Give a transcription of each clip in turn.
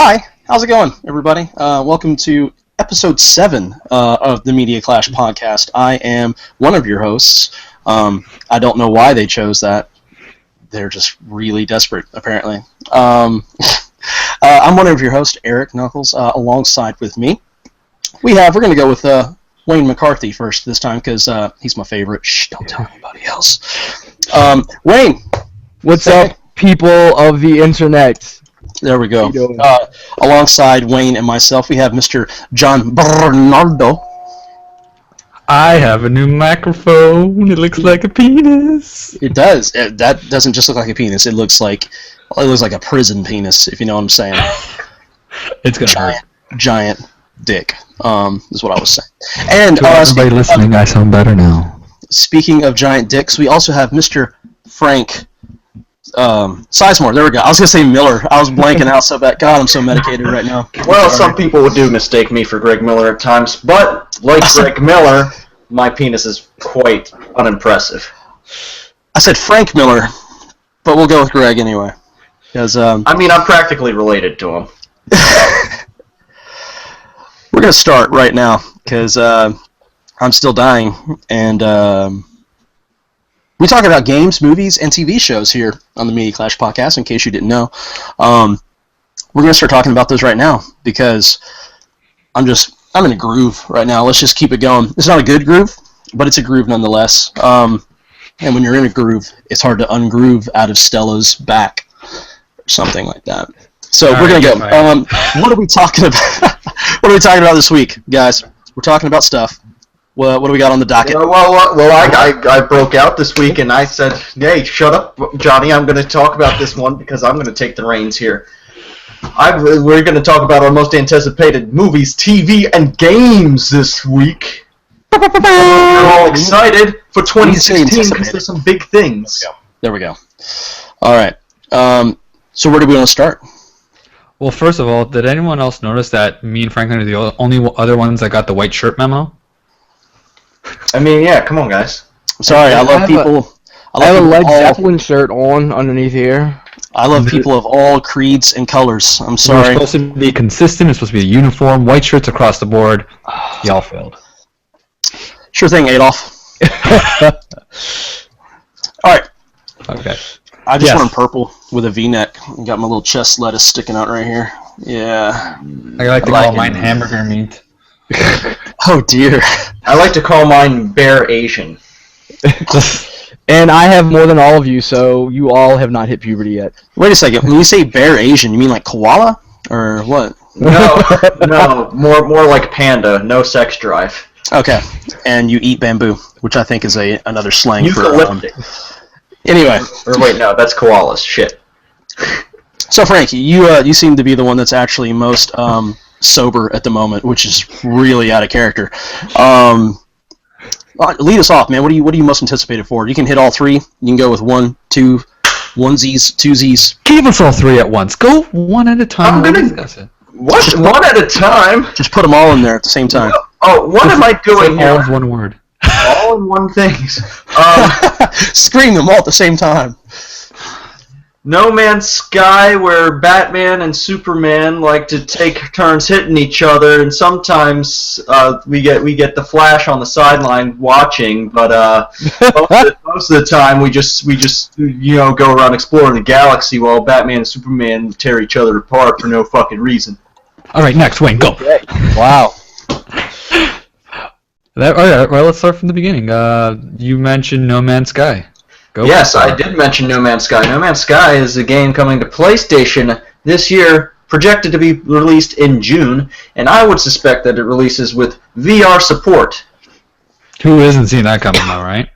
Hi, how's it going, everybody? Welcome to episode 7 of the Media Clash podcast. I am one of your hosts. I don't know why they chose that. They're just really desperate, apparently. I'm one of your hosts, Eric Knuckles, alongside with me. We're going to go with Wayne McCarthy first this time because he's my favorite. Shh, don't tell anybody else. Wayne. What's up, people of the internet? There we go. Alongside Wayne and myself, we have Mr. John Bernardo. I have a new microphone. It looks like a penis. It does. That doesn't just look like a penis. It looks like a prison penis, if you know what I'm saying. It's gonna hurt. Giant dick. Is what I was saying. And to everybody listening, I sound better now. Speaking of giant dicks, we also have Mr. Frank Sizemore. There we go. I was gonna say Miller. I was blanking out so bad. God, I'm so medicated right now. Well, some people do mistake me for Greg Miller at times, but like Greg Miller, my penis is quite unimpressive. I said Frank Miller, but we'll go with Greg anyway. Because I'm practically related to him. We're gonna start right now because I'm still dying, and we talk about games, movies, and TV shows here on the Media Clash podcast, in case you didn't know. We're going to start talking about those right now because I'm in a groove right now. Let's just keep it going. It's not a good groove, but it's a groove nonetheless. And when you're in a groove, it's hard to ungroove out of Stella's back or something like that. So we're going to go. What are we talking about? What are we talking about this week, guys? We're talking about stuff. What do we got on the docket? I broke out this week and I said, hey, shut up, Johnny. I'm going to talk about this one because I'm going to take the reins here. We're going to talk about our most anticipated movies, TV, and games this week. We're all excited for 2016 because there's some big things. There we go. All right. So where do we want to start? Well, first of all, did anyone else notice that me and Franklin are the only other ones that got the white shirt memo? Yeah, come on, guys. I'm sorry, I love people. I have a Led Zeppelin shirt on underneath here. I love people of all creeds and colors. I'm sorry. It's supposed to be consistent. It's supposed to be a uniform. White shirts across the board. Y'all failed. Sure thing, Adolf. All right. Okay. I just went in purple with a V-neck. Got my little chest lettuce sticking out right here. Yeah. I like to call mine hamburger meat. Oh dear. I like to call mine Bear Asian. And I have more than all of you, so you all have not hit puberty yet. Wait a second. When you say Bear Asian, you mean like koala? Or what? No, more like panda. No sex drive. Okay. And you eat bamboo, which I think is another slang for... Anyway. Or wait, no, that's koalas. Shit. So Frank, you seem to be the one that's actually most... sober at the moment, which is really out of character. Lead us off, man. What are you most anticipated for? You can hit all three. You can go with one, two, onesies, twosies. Give us all three at once. Go one at a time. I'm gonna discuss it. What? One at a time? Just put them all in there at the same time. Oh, what am I doing here? All in one word. All in one things. Scream them all at the same time. No Man's Sky, where Batman and Superman like to take turns hitting each other, and sometimes we get the Flash on the sideline watching, but most of the time we just go around exploring the galaxy while Batman and Superman tear each other apart for no fucking reason. All right, next, Wayne, go. Wow. All right, let's start from the beginning. You mentioned No Man's Sky. Yes, I did mention No Man's Sky. No Man's Sky is a game coming to PlayStation this year, projected to be released in June, and I would suspect that it releases with VR support. Who isn't seeing that coming, though, right?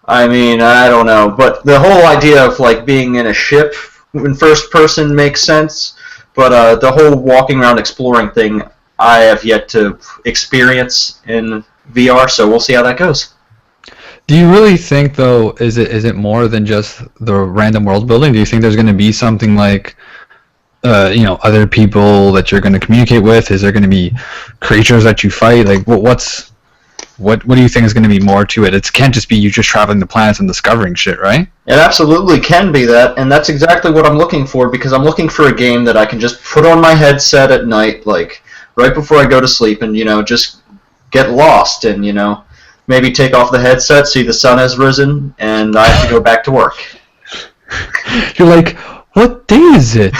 I don't know, but the whole idea of being in a ship in first person makes sense, but the whole walking around exploring thing I have yet to experience in VR, so we'll see how that goes. Do you really think, though, is it more than just the random world building? Do you think there's going to be something like, other people that you're going to communicate with? Is there going to be creatures that you fight? Like, what's What do you think is going to be more to it? It can't just be you just traveling the planets and discovering shit, right? It absolutely can be that, and that's exactly what I'm looking for, because I'm looking for a game that I can just put on my headset at night, like, right before I go to sleep, and, just get lost, and, maybe take off the headset, see the sun has risen, and I have to go back to work. You're like, what day is it?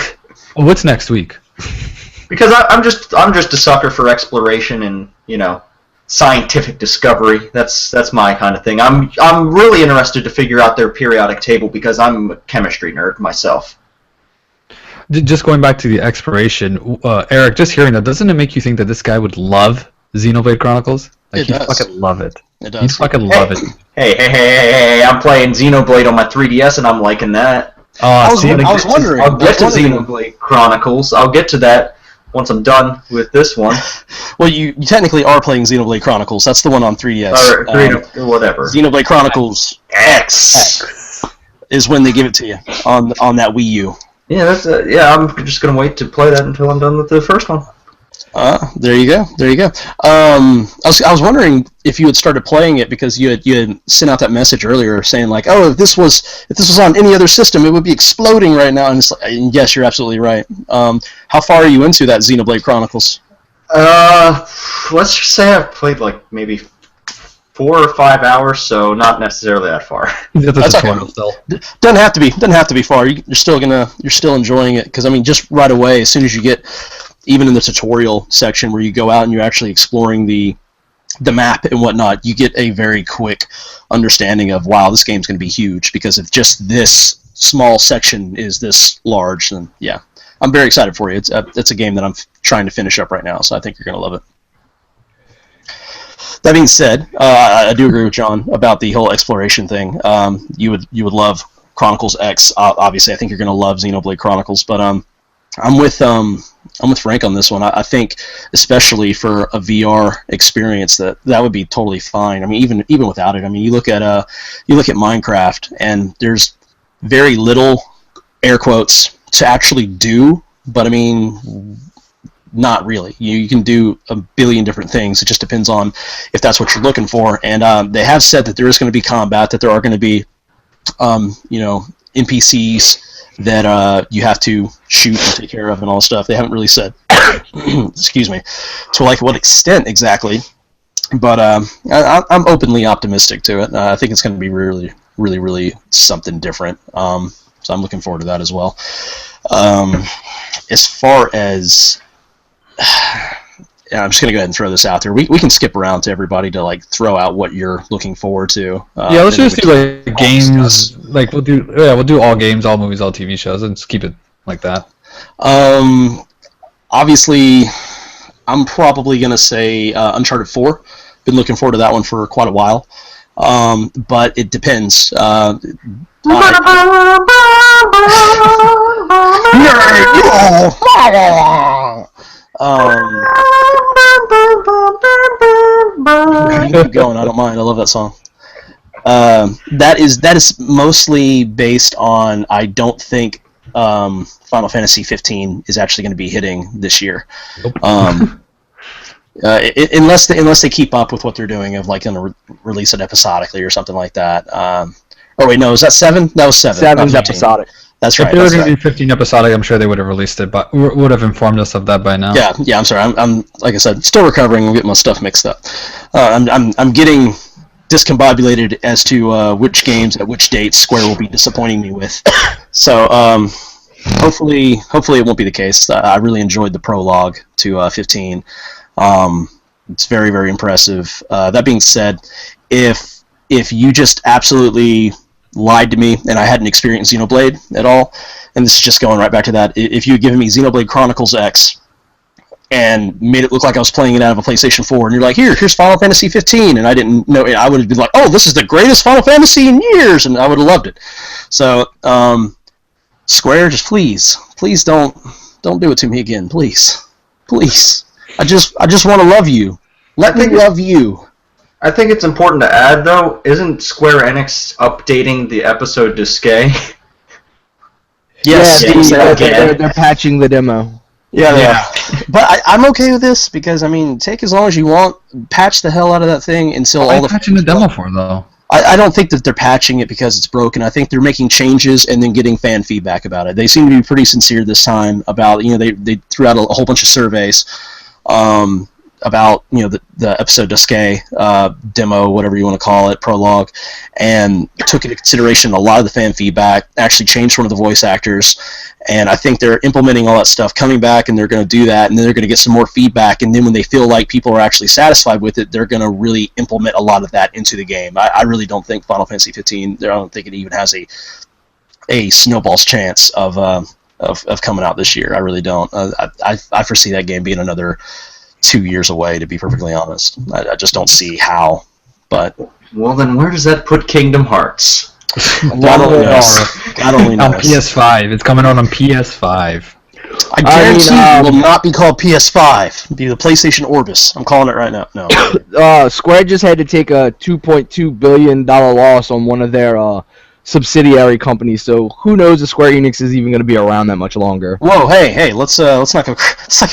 What's next week? Because I'm just a sucker for exploration and, scientific discovery. That's my kind of thing. I'm really interested to figure out their periodic table because I'm a chemistry nerd myself. Just going back to the exploration, Eric, just hearing that, doesn't it make you think that this guy would love Xenoblade Chronicles? Like, he'd fucking love it. It does. He'd fucking love it. Hey, I'm playing Xenoblade on my 3DS and I'm liking that. I was wondering. I'll get to Xenoblade Chronicles. I'll get to that once I'm done with this one. Well, you technically are playing Xenoblade Chronicles. That's the one on 3DS. Or whatever. Xenoblade Chronicles X is when they give it to you on that Wii U. Yeah, I'm just gonna wait to play that until I'm done with the first one. There you go. I was wondering if you had started playing it because you had sent out that message earlier saying like, oh, if this was on any other system, it would be exploding right now. And it's like, and yes, you're absolutely right. How far are you into that Xenoblade Chronicles? Let's just say I've played like maybe 4 or 5 hours, so not necessarily that far. That's okay. Still. Doesn't have to be far. You're still enjoying it because I mean, just right away, as soon as you get even in the tutorial section where you go out and you're actually exploring the map and whatnot, you get a very quick understanding of, wow, this game's going to be huge because if just this small section is this large, then yeah, I'm very excited for you. It's a game that I'm trying to finish up right now, so I think you're going to love it. That being said, I do agree with John about the whole exploration thing. You would love Chronicles X. Obviously, I think you're going to love Xenoblade Chronicles, but I'm with Frank on this one. I think, especially for a VR experience, that would be totally fine. I mean, even without it. I mean, you look at Minecraft, and there's very little, air quotes, to actually do. But I mean, not really. You can do a billion different things. It just depends on if that's what you're looking for. And they have said that there is going to be combat. That there are going to be, NPCs that you have to shoot and take care of and all stuff. They haven't really said, excuse me, to like what extent exactly. But I'm openly optimistic to it. I think it's going to be really, really, really something different. So I'm looking forward to that as well. As far as I'm just going to go ahead and throw this out there. We can skip around to everybody to like throw out what you're looking forward to. Yeah, let's just do like games. Like we'll do all games, all movies, all TV shows, and just keep it like that. Obviously, I'm probably going to say Uncharted 4. Been looking forward to that one for quite a while. But it depends. Keep going. I don't mind. I love that song. That is mostly based on. I don't think Final Fantasy 15 is actually going to be hitting this year. Nope. Unless they keep up with what they're doing of like going to release it episodically or something like that. Oh wait, no, is that 7? That was 7. 7's episodic. That's right. If they were going to do 15 episodic, I'm sure they would have released it, but would have informed us of that by now. Yeah. I'm sorry. I'm like I said, still recovering. I'm getting my stuff mixed up. I'm getting discombobulated as to which games at which dates Square will be disappointing me with. So hopefully it won't be the case. I really enjoyed the prologue to 15. It's very, very impressive. That being said, if you just absolutely lied to me and I hadn't experienced Xenoblade at all, and this is just going right back to that, if you had given me Xenoblade Chronicles X and made it look like I was playing it out of a PlayStation 4, and you're like, here's Final Fantasy 15, and I didn't know it, I would have been like, oh, this is the greatest Final Fantasy in years, and I would have loved it. So, Square, just please don't do it to me again, please. I just want to love you. Let me love you. I think it's important to add, though, isn't Square Enix updating the episode to Skye? Yes, they're patching the demo. Yeah. But I'm okay with this because, I mean, take as long as you want, patch the hell out of that thing until all the... patching the demo for, though? I don't think that they're patching it because it's broken. I think they're making changes and then getting fan feedback about it. They seem to be pretty sincere this time about, they threw out a whole bunch of surveys about, the episode Dusque demo, whatever you want to call it, prologue, and took into consideration a lot of the fan feedback, actually changed one of the voice actors, and I think they're implementing all that stuff, coming back, and they're going to do that, and then they're going to get some more feedback, and then when they feel like people are actually satisfied with it, they're going to really implement a lot of that into the game. I really don't think Final Fantasy 15, I don't think it even has a snowball's chance of coming out this year. I really don't. I foresee that game being another 2 years away, to be perfectly honest. I just don't see how. But well, then where does that put Kingdom Hearts? God only knows. God only knows. On PS5. It's coming out on PS5. I guarantee it will not be called PS5. It'll be the PlayStation Orbis. I'm calling it right now. No. Square just had to take a $2.2 billion loss on one of their subsidiary companies, so who knows if Square Enix is even going to be around that much longer. Whoa, hey, let's not get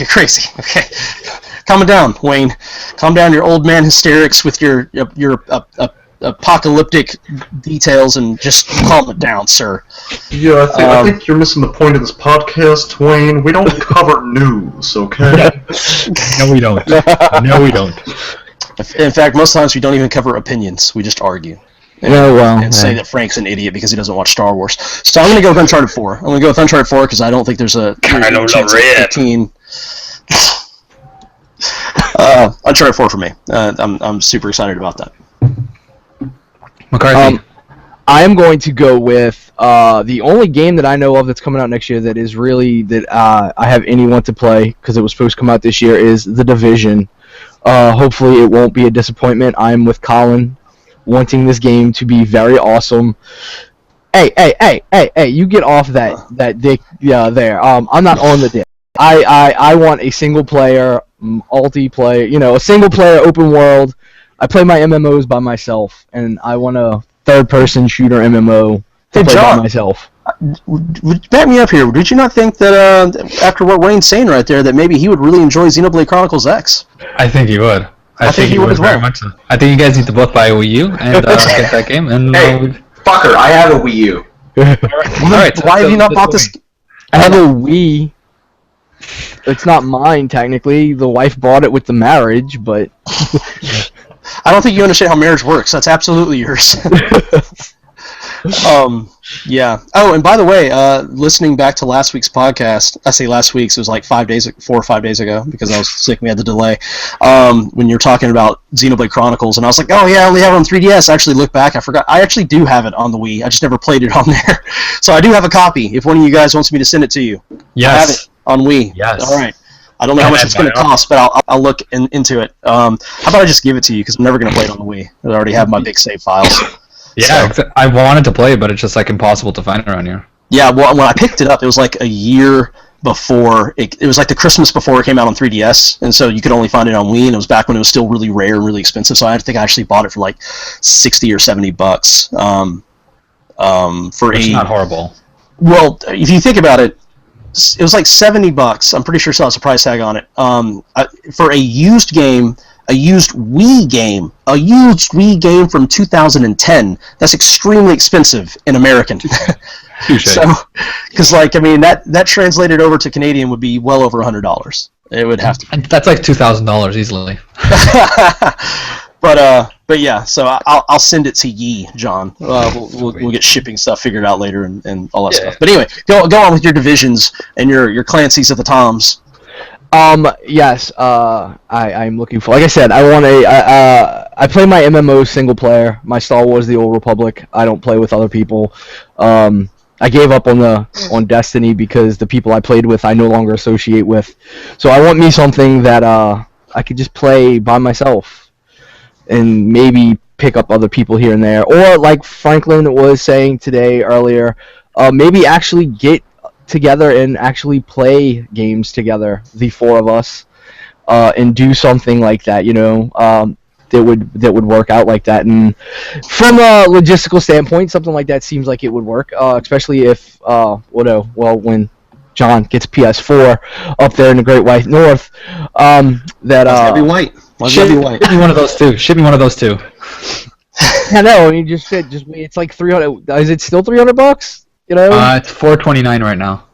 crazy, okay? Calm it down, Wayne. Calm down your old man hysterics with your apocalyptic details and just calm it down, sir. Yeah, I think you're missing the point of this podcast, Wayne. We don't cover news, okay? No, we don't. No, we don't. In fact, most times we don't even cover opinions. We just argue. And say that Frank's an idiot because he doesn't watch Star Wars. So I'm going to go with Uncharted 4. I'm going to go with Uncharted 4 because I don't think there's a chance of 15. Uncharted 4 for me. I'm super excited about that. McCarthy. I am going to go with the only game that I know of that's coming out next year that is really that I have anyone to play because it was supposed to come out this year is The Division. Hopefully it won't be a disappointment. I'm with Colin, wanting this game to be very awesome. Hey, you get off that dick there. I'm not on the dick. I want a single player, multiplayer, a single player open world. I play my MMOs by myself, and I want a third-person shooter MMO to play by myself. Back me up here. Did you not think that after what Wayne's saying right there, that maybe he would really enjoy Xenoblade Chronicles X? I think he would. I think he would as well. Very much so. I think you guys need to both buy a Wii U and get that game. And hey, fucker, I have a Wii U. All right. Why have you not bought this? I have a Wii. It's not mine, technically. The wife bought it with the marriage, but... I don't think you understand how marriage works. That's absolutely yours. Yeah. Oh, and by the way, listening back to last week's podcast, I say last week's, it was like 4 or 5 days ago because I was sick and we had the delay. When you're talking about Xenoblade Chronicles, and I was like, oh yeah, I only have it on 3DS. I actually looked back, I forgot. I actually do have it on the Wii. I just never played it on there. So I do have a copy. If one of you guys wants me to send it to you, yes. I have it on Wii. Yes. All right. I don't know how much it's going to cost, but I'll look into it. How about I just give it to you because I'm never going to play it on the Wii. I already have my big save files. Yeah, so. I wanted to play it, but it's just like impossible to find around here. Yeah, well, when I picked it up, it was like a year before. It was like the Christmas before it came out on 3DS, and so you could only find it on Wii, and it was back when it was still really rare and really expensive. So I think I actually bought it for like $60 or $70. It's not horrible. Well, if you think about it, it was like $70. I'm pretty sure it still has a price tag on it. For a used game. A used Wii game from 2010. That's extremely expensive in American. So, because that translated over to Canadian would be well over $100. It would have to. And that's like $2,000 easily. But yeah. So I'll send it to ye, John. We'll get shipping stuff figured out later and all that stuff. But anyway, go on with your divisions and your Clancy's at the Toms. Yes, I'm looking for, like I said, I play my MMO single player, my Star Wars The Old Republic. I don't play with other people. I gave up on Destiny because the people I played with I no longer associate with. So I want me something that I could just play by myself and maybe pick up other people here and there. Or like Franklin was saying earlier, maybe actually get together and actually play games together, the four of us, and do something like that, that would work out like that. And from a logistical standpoint, something like that seems like it would work, especially if when John gets PS4 up there in the Great White North. That Gotta be white. Gotta be white. Ship me one of those too. Ship me one of those too. I know. I mean, just it's like 300. Is it still $300? You know. It's $429 right now.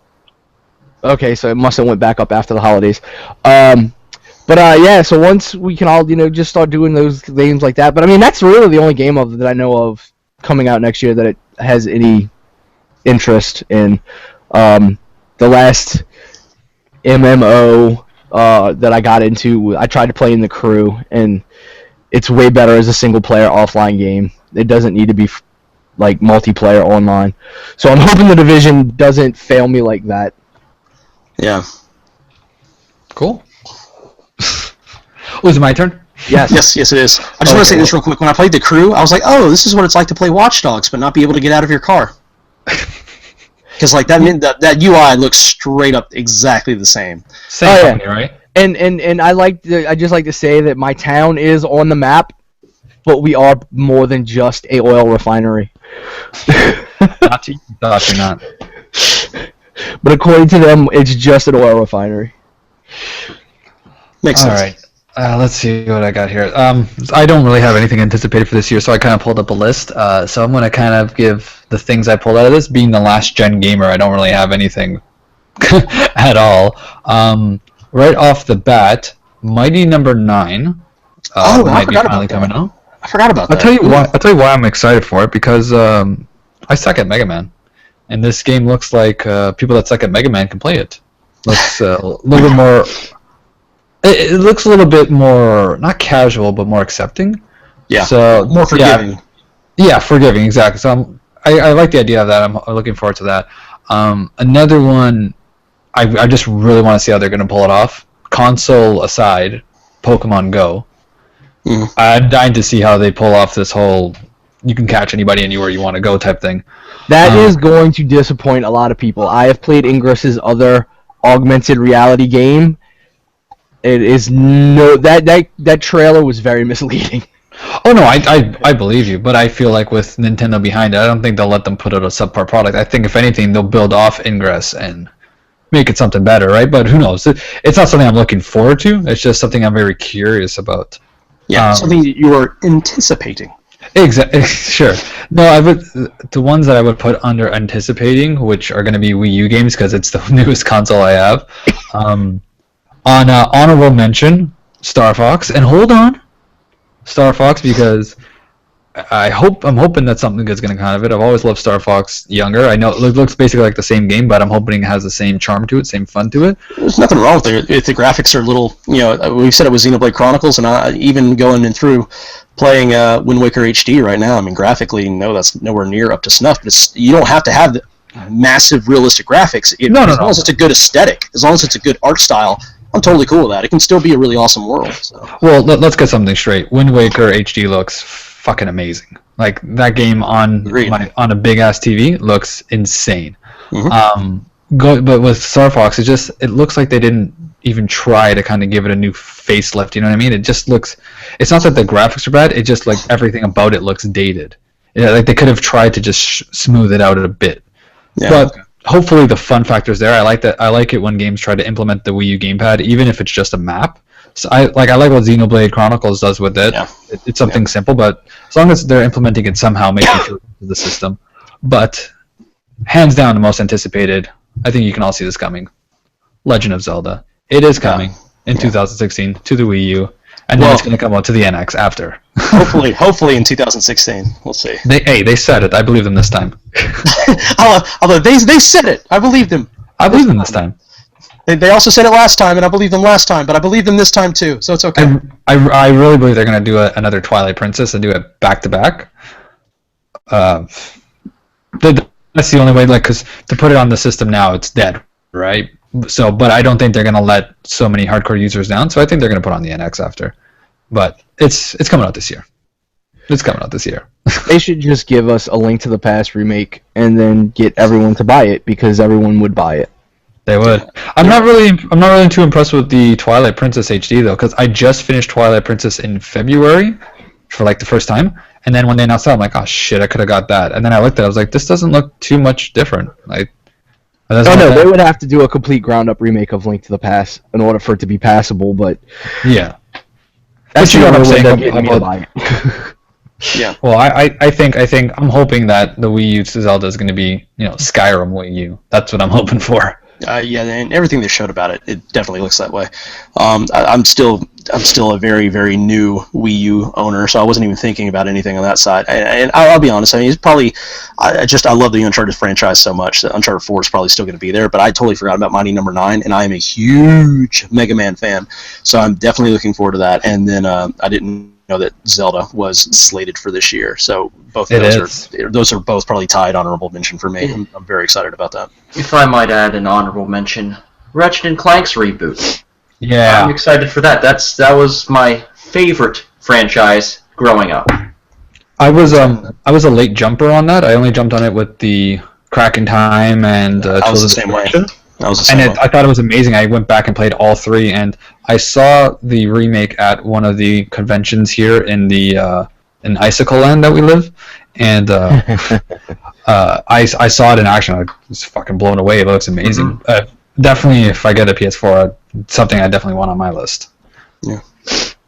Okay, so it must have went back up after the holidays. Yeah. So once we can all just start doing those games like that. But I mean, that's really the only game that I know of coming out next year that it has any interest in. The last MMO that I got into, I tried to play in the Crew, and it's way better as a single-player offline game. It doesn't need to be like multiplayer online. So I'm hoping the Division doesn't fail me like that. Yeah. Cool. Was it my turn? Yes. Yes, it is. I just want to say this real quick. When I played the Crew, I was like, oh, this is what it's like to play Watch Dogs, but not be able to get out of your car. Because like that UI looks straight up exactly the same. Same company, right? And I just like to say that my town is on the map, but we are more than just a oil refinery. Not to you, thought you're not. But according to them, it's just an oil refinery. Makes sense. All right. Let's see what I got here. I don't really have anything anticipated for this year, so I kind of pulled up a list. So I'm going to kind of give the things I pulled out of this. Being the last gen gamer, I don't really have anything at all. Right off the bat, Mighty Number 9 might be finally coming out. I forgot about that. I'll tell you why I'm excited for it, because I suck at Mega Man, and this game looks like people that suck at Mega Man can play it. Looks a little bit more. It looks a little bit more, not casual, but more accepting. Yeah. So more forgiving. Yeah, forgiving, exactly. So I like the idea of that. I'm looking forward to that. Another one, I just really want to see how they're going to pull it off. Console aside, Pokemon Go. Mm. I'm dying to see how they pull off this whole you can catch anybody anywhere you want to go type thing. That is going to disappoint a lot of people. I have played Ingress's other augmented reality game. It is that trailer was very misleading. Oh no, I believe you, but I feel like with Nintendo behind it, I don't think they'll let them put out a subpar product. I think if anything, they'll build off Ingress and make it something better, right? But who knows? It's not something I'm looking forward to. It's just something I'm very curious about. Yeah, something that you are anticipating. Exactly. Sure. No, the ones that I would put under anticipating, which are going to be Wii U games because it's the newest console I have. On honorable mention, Star Fox, and hold on, Star Fox, because I'm hoping that something good's gonna come out of it. I've always loved Star Fox younger. I know it looks basically like the same game, but I'm hoping it has the same charm to it, same fun to it. There's nothing wrong with it. If the graphics are a little, we've said it was Xenoblade Chronicles, and even going in through playing Wind Waker HD right now. I mean, graphically, no, that's nowhere near up to snuff. But you don't have to have the massive realistic graphics. As long as it's a good aesthetic, as long as it's a good art style. I'm totally cool with that. It can still be a really awesome world. So. Well, let's get something straight. Wind Waker HD looks fucking amazing. Like that game on a big ass TV looks insane. Mm-hmm. But with Star Fox, it looks like they didn't even try to kind of give it a new facelift. You know what I mean? It just looks. It's not that the graphics are bad. It just like everything about it looks dated. Like they could have tried to just smooth it out a bit. Yeah. But hopefully the fun factor's there. I like that. I like it when games try to implement the Wii U gamepad, even if it's just a map. So I like what Xenoblade Chronicles does with it. Yeah. It's something simple, but as long as they're implementing it somehow, making it feel the system. But hands down, the most anticipated. I think you can all see this coming. Legend of Zelda. It is coming in 2016 to the Wii U, and then it's going to come out to the NX after. hopefully in 2016. We'll see. They said it. I believe them this time. Although they said it, I believe them. I believe them this time. They also said it last time, and I believed them last time, but I believe them this time too, so it's okay. I really believe they're going to do another Twilight Princess and do it back to back. That's the only way, because to put it on the system now, it's dead, right? So, but I don't think they're going to let so many hardcore users down, so I think they're going to put on the NX after. But it's coming out this year. It's coming out this year. They should just give us a Link to the Past remake and then get everyone to buy it, because everyone would buy it. They would. I'm not really too impressed with the Twilight Princess HD though, because I just finished Twilight Princess in February for like the first time, and then when they announced that, I'm like, oh shit, I could have got that. And then I looked at it, I was like, this doesn't look too much different. Like, Oh no, they would have to do a complete ground-up remake of Link to the Past in order for it to be passable. But yeah, that's you know what I'm saying about Yeah. Well, I think I'm hoping that the Wii U Zelda is going to be Skyrim Wii U. That's what I'm hoping for. Yeah, and everything they showed about it definitely looks that way. I'm still a very, very new Wii U owner, so I wasn't even thinking about anything on that side. And I'll be honest, I mean, it's probably I love the Uncharted franchise so much that Uncharted 4 is probably still going to be there. But I totally forgot about Mighty Number 9, and I am a huge Mega Man fan, so I'm definitely looking forward to that. And then I didn't know that Zelda was slated for this year, so both of those are both probably tied honorable mention for me. I'm very excited about that. If I might add an honorable mention, Ratchet & Clank's reboot. Yeah, I'm excited for that. That was my favorite franchise growing up. I was a late jumper on that. I only jumped on it with the Crack in Time and I was the same way. I thought it was amazing. I went back and played all three, and I saw the remake at one of the conventions here in the in Icicle Land that we live, and I saw it in action. I was fucking blown away. It looks amazing. Definitely, if I get a PS4, something I definitely want on my list. Yeah.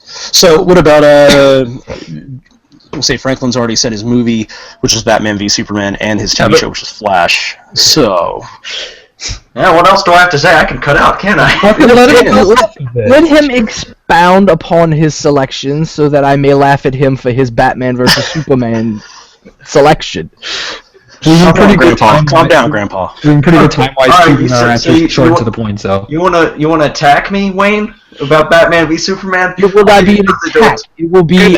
So, what about say Franklin's already said his movie, which is Batman v Superman, and his TV show, which is Flash. So. Yeah, what else do I have to say? I can cut out, can't I? Let him expound upon his selections so that I may laugh at him for his Batman versus Superman selection. Calm down, Grandpa. Doing pretty good time-wise, keeping our answers short to the point. So you wanna attack me, Wayne, about Batman v Superman? It will not be an attack. It will be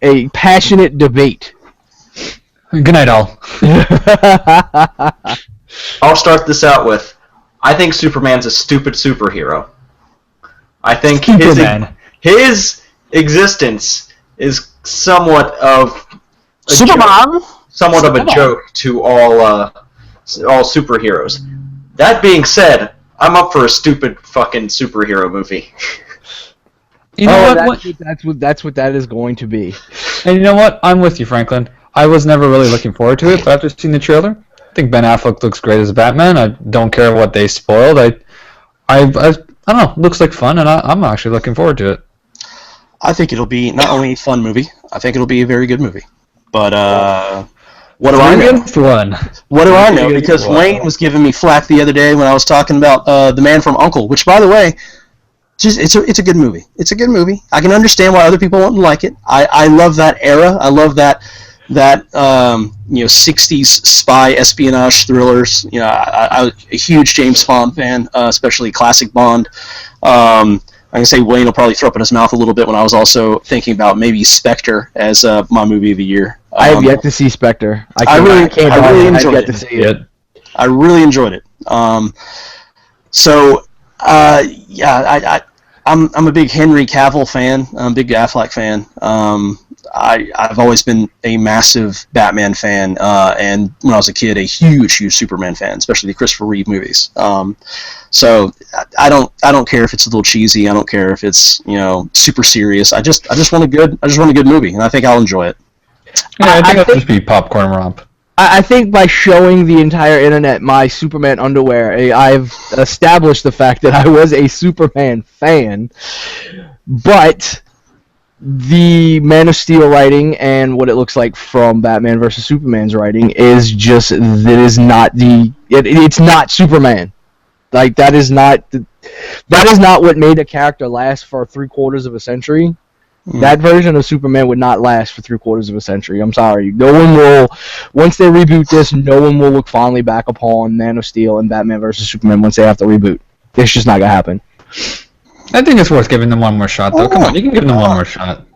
a passionate debate. Good night, all. I'll start this out with, I think Superman's a stupid superhero. I think his existence is somewhat of a joke to all superheroes. That being said, I'm up for a stupid fucking superhero movie. You know that's what that is going to be. And you know what? I'm with you, Franklin. I was never really looking forward to it, but after seeing the trailer, I think Ben Affleck looks great as Batman. I don't care what they spoiled. I don't know. Looks like fun, and I'm actually looking forward to it. I think it'll be not only a fun movie. I think it'll be a very good movie. But what do I know? What do I know? Because Wayne was giving me flack the other day when I was talking about The Man from U.N.C.L.E., which, by the way, it's a good movie. It's a good movie. I can understand why other people won't like it. I love that era. I love that 60s spy espionage thrillers. I was a huge James Bond fan, especially classic Bond. I can say Wayne will probably throw up in his mouth a little bit when I was also thinking about maybe Spectre as my movie of the year. I have yet to see Spectre. I really enjoyed to see it. I really enjoyed it. I'm a big Henry Cavill fan. I'm a big Affleck fan. I've always been a massive Batman fan, and when I was a kid, a huge Superman fan, especially the Christopher Reeve movies. So I don't care if it's a little cheesy. I don't care if it's super serious. I just want a good movie, and I think I'll enjoy it. Yeah, I think it'll just be popcorn romp. I think by showing the entire internet my Superman underwear, I've established the fact that I was a Superman fan, but the Man of Steel writing and what it looks like from Batman vs. Superman's writing is just it's not Superman. Like that is not what made a character last for 3/4 of a century. That version of Superman would not last for 3/4 of a century. I'm sorry. No one will. Once they reboot this, no one will look fondly back upon Man of Steel and Batman vs. Superman once they have to reboot. It's just not gonna happen. I think it's worth giving them one more shot, though. Come on, you can give them one more shot.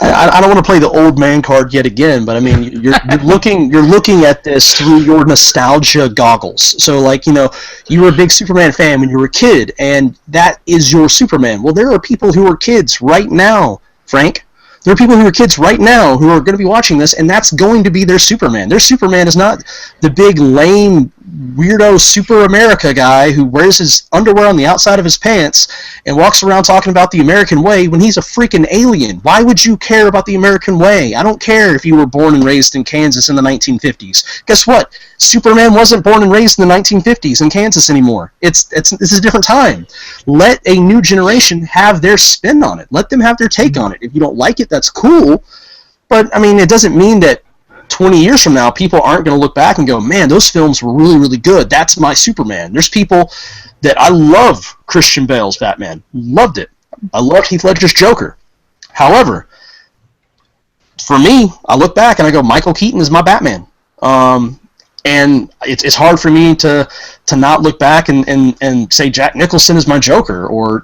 I don't want to play the old man card yet again, but I mean, you're looking at this through your nostalgia goggles. So, you were a big Superman fan when you were a kid, and that is your Superman. Well, there are people who are kids right now, Frank. There are people who are kids right now who are going to be watching this, and that's going to be their Superman. Their Superman is not the big, lame, weirdo super America guy who wears his underwear on the outside of his pants and walks around talking about the American way when he's a freaking alien. Why would you care about the American way? I don't care if you were born and raised in Kansas in the 1950s. Guess what? Superman wasn't born and raised in the 1950s in Kansas anymore. This is a different time. Let a new generation have their spin on it. Let them have their take on it. If you don't like it, that's cool. But, I mean, it doesn't mean that 20 years from now, people aren't going to look back and go, man, those films were really, really good. That's my Superman. There's people that I love Christian Bale's Batman. Loved it. I loved Heath Ledger's Joker. However, for me, I look back and I go, Michael Keaton is my Batman. And it's hard for me to not look back and say Jack Nicholson is my Joker, or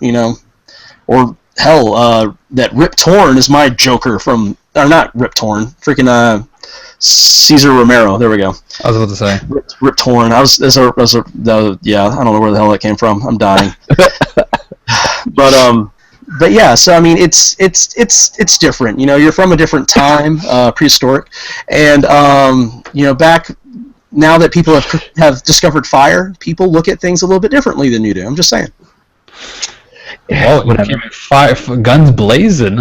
hell, that Rip Torn is my Joker from, or not Rip Torn, freaking Cesar Romero. There we go. I was about to say Rip Torn. Yeah, I don't know where the hell that came from. I'm dying. But yeah. So I mean, it's different. You're from a different time, prehistoric, and back now that people have discovered fire, people look at things a little bit differently than you do. I'm just saying. Oh, fire, guns blazing.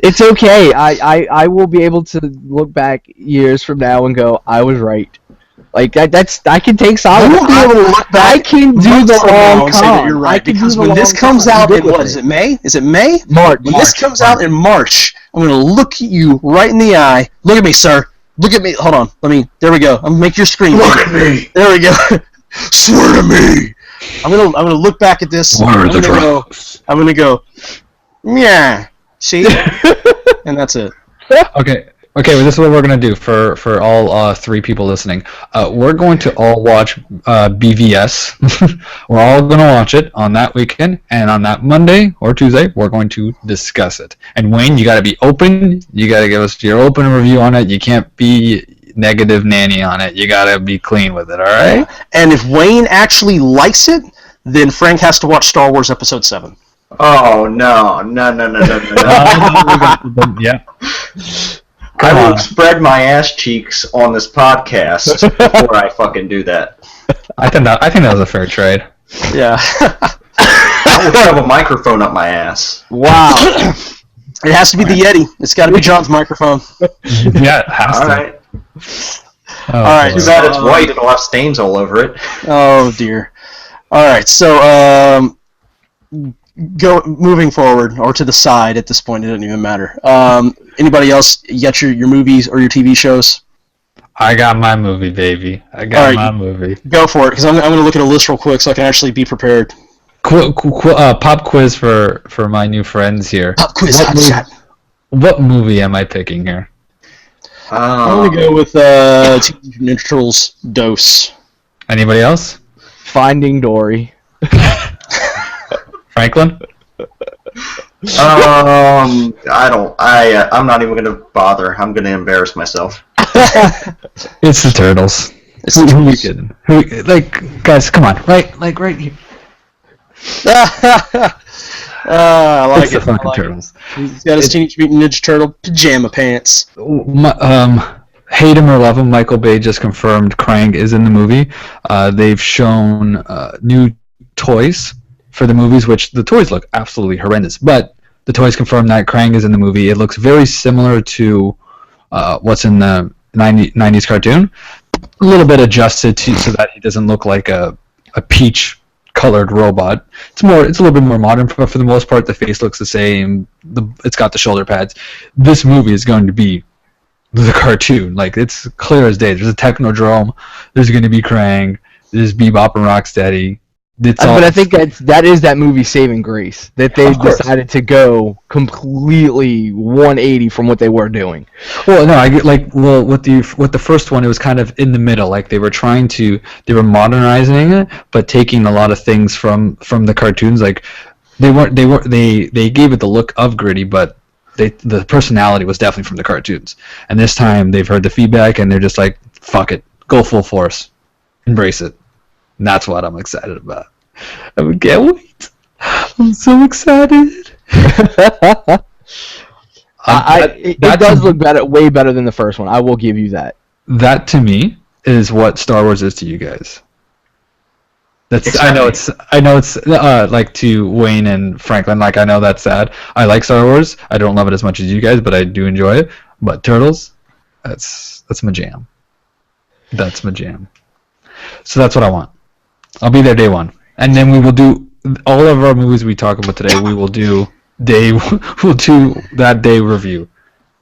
It's okay. I will be able to look back years from now and go, I was right. Like I can take solid. I won't be able to look back. I can do the long con. You're right, because when this comes out in what is it, May? Is it May? March. When this comes out in March, I'm going to look at you right in the eye. Look at me, sir. Look at me. Hold on. There we go. I'm going to make your screen. Look at me. There we go. Swear to me. I'm gonna look back at this. I'm gonna go, yeah. See, and that's it. Okay. Well, this is what we're gonna do for all 3 people listening. We're going to all watch BVS. We're all gonna watch it on that weekend, and on that Monday or Tuesday, we're going to discuss it. And Wayne, you gotta be open. You gotta give us your open review on it. You can't be negative nanny on it. You gotta be clean with it, all right? And if Wayne actually likes it, then Frank has to watch Star Wars Episode 7. Oh, no. Yeah. I will spread my ass cheeks on this podcast before I fucking do that. I think that was a fair trade. Yeah. I will shove a microphone up my ass. Wow. It has to be the Yeti. It's got to be John's microphone. Yeah, it has to. All right. All right. Too bad it's white. It'll have stains all over it. Oh, dear. All right. So, moving forward, or to the side at this point, it doesn't even matter. Anybody else? You got your movies or your TV shows? I got my movie, baby. I got my movie. Go for it, because I'm going to look at a list real quick so I can actually be prepared. Pop quiz for my new friends here. Pop quiz, hot shot. What movie am I picking here? I'm going to go with Teenage Ninja Turtles Dose. Anybody else? Finding Dory. Franklin? I'm not even gonna bother. I'm gonna embarrass myself. It's the Turtles. Who are we kidding? Guys, come on, right here. I like it's it. The fucking Turtles. He's got his Teenage Mutant Ninja Turtle pajama pants. Hate him or love him, Michael Bay just confirmed Krang is in the movie. They've shown new toys for the movies, which the toys look absolutely horrendous, but the toys confirm that Krang is in the movie. It looks very similar to what's in the 90s cartoon. A little bit adjusted so that he doesn't look like a peach-colored robot. It's a little bit more modern, but for the most part, the face looks the same. It's got the shoulder pads. This movie is going to be the cartoon. Like, it's clear as day. There's a Technodrome. There's going to be Krang. There's Bebop and Rocksteady. But I think that is that movie saving grace, that they decided to go completely 180 from what they were doing. Well, no, with the first one, it was kind of in the middle. Like they were modernizing it, but taking a lot of things from the cartoons. Like they gave it the look of gritty, but the personality was definitely from the cartoons. And this time they've heard the feedback and they're just like, fuck it, go full force, embrace it. And that's what I'm excited about. I can't wait. I'm so excited. It does look way better than the first one. I will give you that. That to me is what Star Wars is to you guys. I know it's like to Wayne and Franklin. Like I know that's sad. I like Star Wars. I don't love it as much as you guys, but I do enjoy it. But Turtles, that's my jam. That's my jam. So that's what I want. I'll be there day one, and then we will do all of our movies we talk about today. We'll do that day review.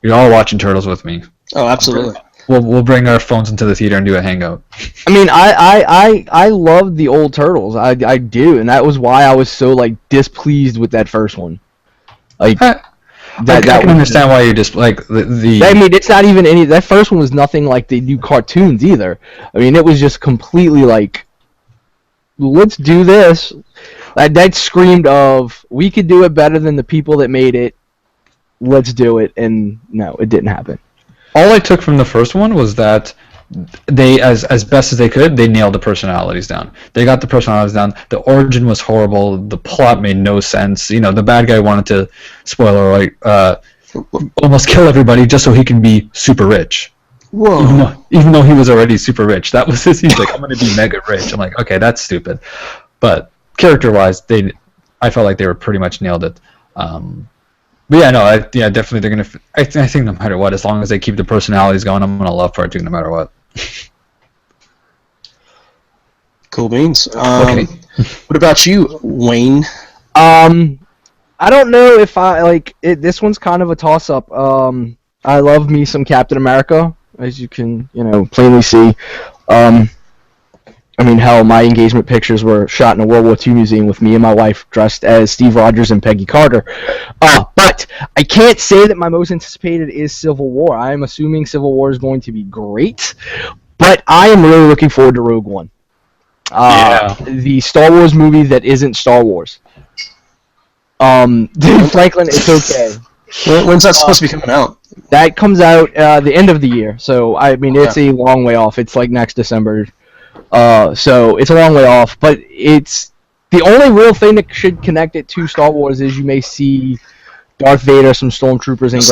You're all watching Turtles with me. Oh, absolutely. We'll bring our phones into the theater and do a hangout. I mean, I love the old Turtles. I do, and that was why I was so like displeased with that first one. Like I can understand why you're just like the. I mean, it's not even any. That first one was nothing like the new cartoons either. I mean, it was just completely like, let's do this. That screamed of we could do it better than the people that made it. Let's do it, and no, it didn't happen. All I took from the first one was that they, as best as they could, they nailed the personalities down. They got the personalities down. The origin was horrible. The plot made no sense. You know, the bad guy wanted to, spoiler alert, almost kill everybody just so he can be super rich. Whoa. Even though he was already super rich. That was his, he's like, I'm going to be mega rich. I'm like, okay, that's stupid. But character-wise, I felt like they were pretty much nailed it. But yeah, no, definitely they're gonna. I think no matter what, as long as they keep the personalities going, I'm gonna love Part 2 no matter what. Cool beans. Okay. What about you, Wayne? I don't know if I like it. This one's kind of a toss-up. I love me some Captain America, as you can plainly see. I mean, hell, my engagement pictures were shot in a World War II museum with me and my wife dressed as Steve Rogers and Peggy Carter. But I can't say that my most anticipated is Civil War. I am assuming Civil War is going to be great, but I am really looking forward to Rogue One. The Star Wars movie that isn't Star Wars. Franklin, it's okay. When's that supposed to be coming out? That comes out the end of the year, so I mean it's a long way off. It's like next December. So it's a long way off, but it's the only real thing that should connect it to Star Wars is you may see Darth Vader, some stormtroopers, and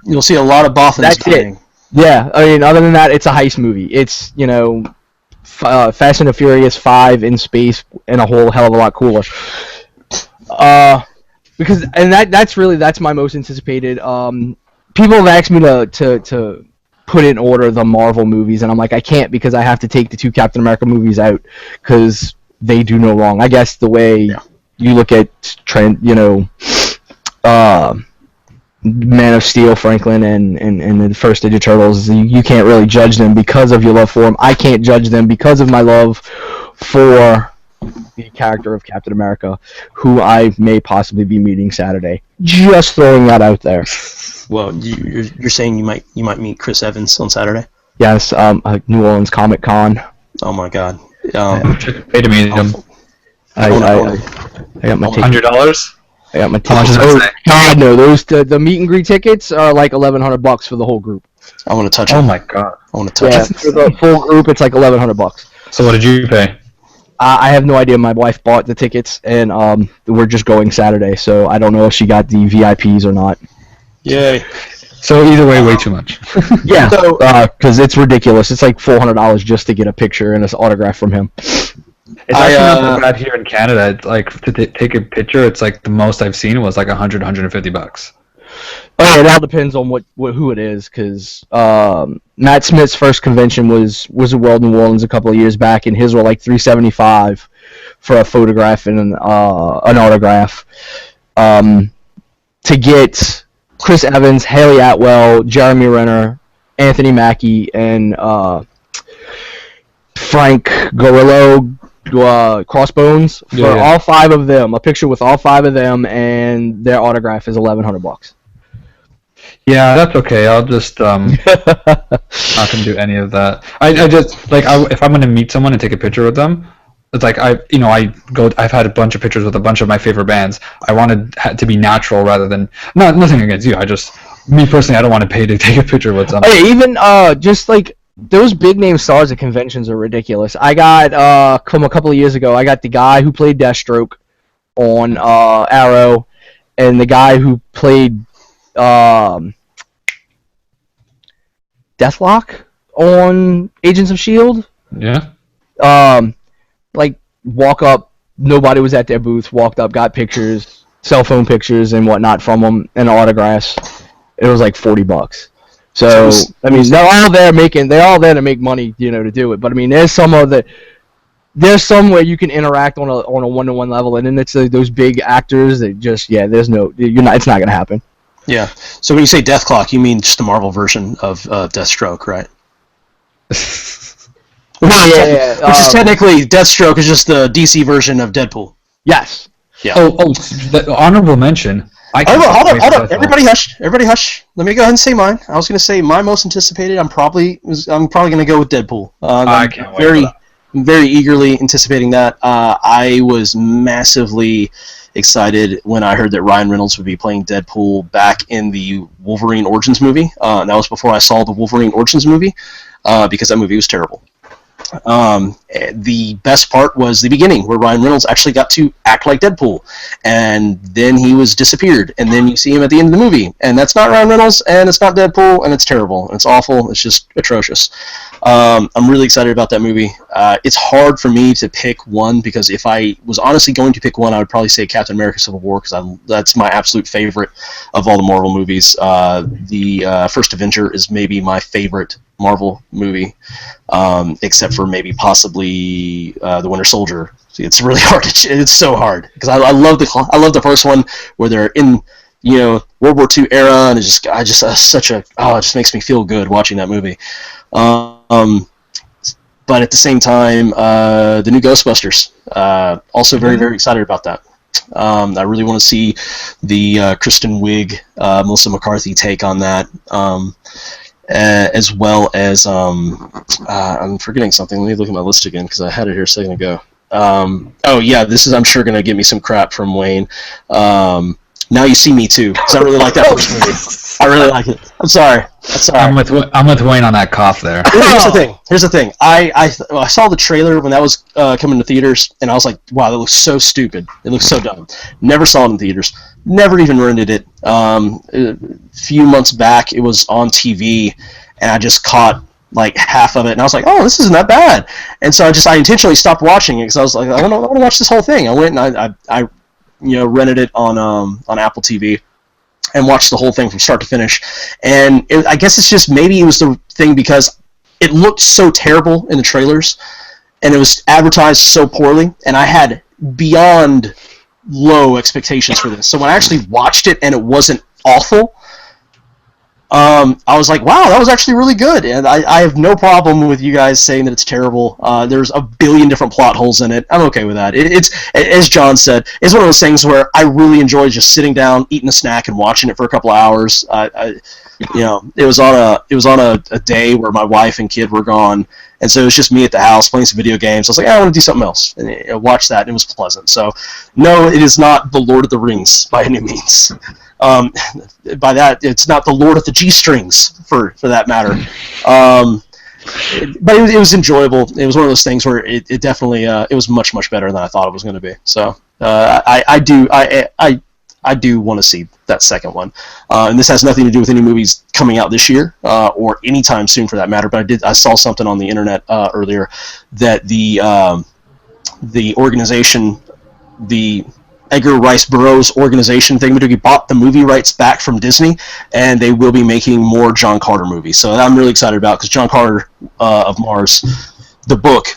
you'll see a lot of Bothans. That's it. Yeah, I mean, other than that, it's a heist movie. It's Fast and the Furious 5 in space and a whole hell of a lot cooler. That's my most anticipated. People have asked me to put in order the Marvel movies, and I'm like, I can't because I have to take the two Captain America movies out because they do no wrong. I guess the way you look at Man of Steel, Franklin, and the first Ninja Turtles, you can't really judge them because of your love for them. I can't judge them because of my love for the character of Captain America, who I may possibly be meeting Saturday. Just throwing that out there. Well, you're saying you might meet Chris Evans on Saturday? Yes, New Orleans Comic Con. Oh my God! Pay to meet him. I got my ticket. $100. I got my ticket. How much is that? God, no! The meet and greet tickets are like $1,100 for the whole group. I want to touch it. Oh my God! I want to touch it. For the full group, it's like $1,100. So what did you pay? I have no idea. My wife bought the tickets, and we're just going Saturday, so I don't know if she got the VIPs or not. Yay! So either way, way too much. Yeah, because it's ridiculous. It's like $400 just to get a picture and an autograph from him. It's actually not bad here in Canada. It's like to take a picture, it's like the most I've seen was like $150. Oh, it all depends on who it is, because Matt Smith's first convention was at World New Orleans a couple of years back, and his were like $375 for a photograph and an autograph. To get Chris Evans, Haley Atwell, Jeremy Renner, Anthony Mackie, and Frank Gorillo Crossbones for all five of them. A picture with all five of them and their autograph is $1,100. Yeah, that's okay. I'll just not gonna do any of that. I just like if I'm gonna meet someone and take a picture with them, it's like I've had a bunch of pictures with a bunch of my favorite bands. I wanted to be natural rather than nothing against you. Me personally, I don't want to pay to take a picture with someone. Hey, even just like those big name stars at conventions are ridiculous. I got from a couple of years ago, I got the guy who played Deathstroke on Arrow, and the guy who played Deathlock on Agents of Shield. Yeah. Like walk up, nobody was at their booth. Walked up, got pictures, cell phone pictures and whatnot from them, and autographs. It was like $40. So I mean, they're all there to make money, to do it. But I mean, there's some where you can interact on a one-to-one level, and then it's those big actors that just it's not gonna happen. Yeah. So when you say Death Clock, you mean just the Marvel version of Deathstroke, right? Which is technically Deathstroke is just the DC version of Deadpool. Yes. Yeah. The honorable mention. Hold on. Everybody hush. Let me go ahead and say mine. I was going to say my most anticipated. I'm probably going to go with Deadpool. I can't wait. Very eagerly anticipating that. I was massively excited when I heard that Ryan Reynolds would be playing Deadpool back in the Wolverine Origins movie. That was before I saw the Wolverine Origins movie, because that movie was terrible. The best part was the beginning, where Ryan Reynolds actually got to act like Deadpool, and then he was disappeared, and then you see him at the end of the movie, and that's not Ryan Reynolds, and it's not Deadpool, and it's terrible, and it's awful, it's just atrocious. I'm really excited about that movie. It's hard for me to pick one, because if I was honestly going to pick one, I would probably say Captain America Civil War, because that's my absolute favorite of all the Marvel movies. The First Avenger is maybe my favorite Marvel movie, except for maybe possibly the Winter Soldier. See, it's really hard. It's so hard, because I love the first one where they're in World War II era, and it just makes me feel good watching that movie. But at the same time, the new Ghostbusters, also very, very excited about that. I really want to see the Kristen Wiig, Melissa McCarthy take on that, as well as I'm forgetting something. Let me look at my list again, because I had it here a second ago. This is, I'm sure, going to get me some crap from Wayne. Now You See Me Too, because I really like that first movie. I really like it. I'm sorry. I'm with Wayne on that cough there. Here's the thing. I saw the trailer when that was coming to theaters, and I was like, wow, that looks so stupid. It looks so dumb. Never saw it in theaters. Never even rented it. A few months back, it was on TV, and I just caught like half of it, and I was like, oh, this isn't that bad. And so I intentionally stopped watching it, because I was like, I want to watch this whole thing. I went and I rented it on Apple TV and watched the whole thing from start to finish. And I guess it's just, maybe it was the thing because it looked so terrible in the trailers, and it was advertised so poorly, and I had beyond low expectations for this. So when I actually watched it and it wasn't awful, I was like, wow, that was actually really good. And I have no problem with you guys saying that it's terrible. There's a billion different plot holes in it. I'm okay with that. It's, as John said, it's one of those things where I really enjoy just sitting down, eating a snack, and watching it for a couple of hours. It was on a day where my wife and kid were gone, and so it was just me at the house playing some video games. I was like, I want to do something else, and I watched that, and it was pleasant. So, no, it is not the Lord of the Rings by any means. By that, it's not the Lord of the G-strings, for that matter. But it was enjoyable. It was one of those things where it definitely it was much, much better than I thought it was going to be. So I do want to see that second one. And this has nothing to do with any movies coming out this year or anytime soon, for that matter. But I saw something on the internet earlier that the organization, the Edgar Rice Burroughs organization thing, bought the movie rights back from Disney, and they will be making more John Carter movies. So I'm really excited about, because John Carter of Mars, the book,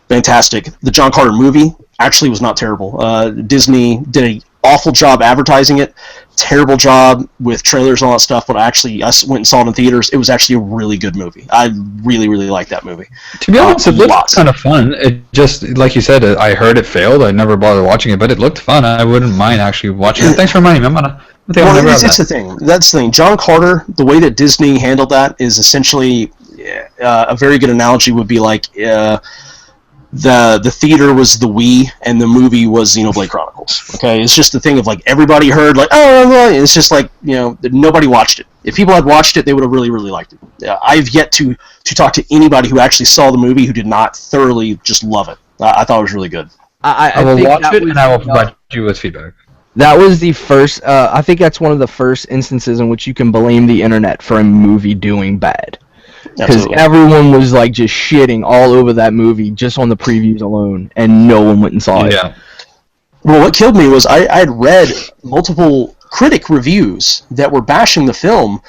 fantastic. The John Carter movie actually was not terrible. Disney did an awful job advertising it, terrible job with trailers and all that stuff, but I went and saw it in theaters. It was actually a really good movie. I really, really liked that movie. To be honest, it looked kind of fun. It just, like you said, I heard it failed. I never bothered watching it, but it looked fun. I wouldn't mind actually watching it. Thanks for reminding me. It's the thing. That's the thing. John Carter, the way that Disney handled that is essentially a very good analogy would be like the theater was the Wii and the movie was Xenoblade Chronicles. Okay, it's just the thing of like everybody heard like, oh, well, it's just like nobody watched it. If people had watched it, they would have really, really liked it. I've yet to talk to anybody who actually saw the movie who did not thoroughly just love it. I thought it was really good. I will watch it, and I will provide you with feedback. That was the first. I think that's one of the first instances in which you can blame the internet for a movie doing bad. because everyone was like just shitting all over that movie just on the previews alone, and no one went and saw it. Yeah. Well, what killed me was I had read multiple critic reviews that were bashing the film,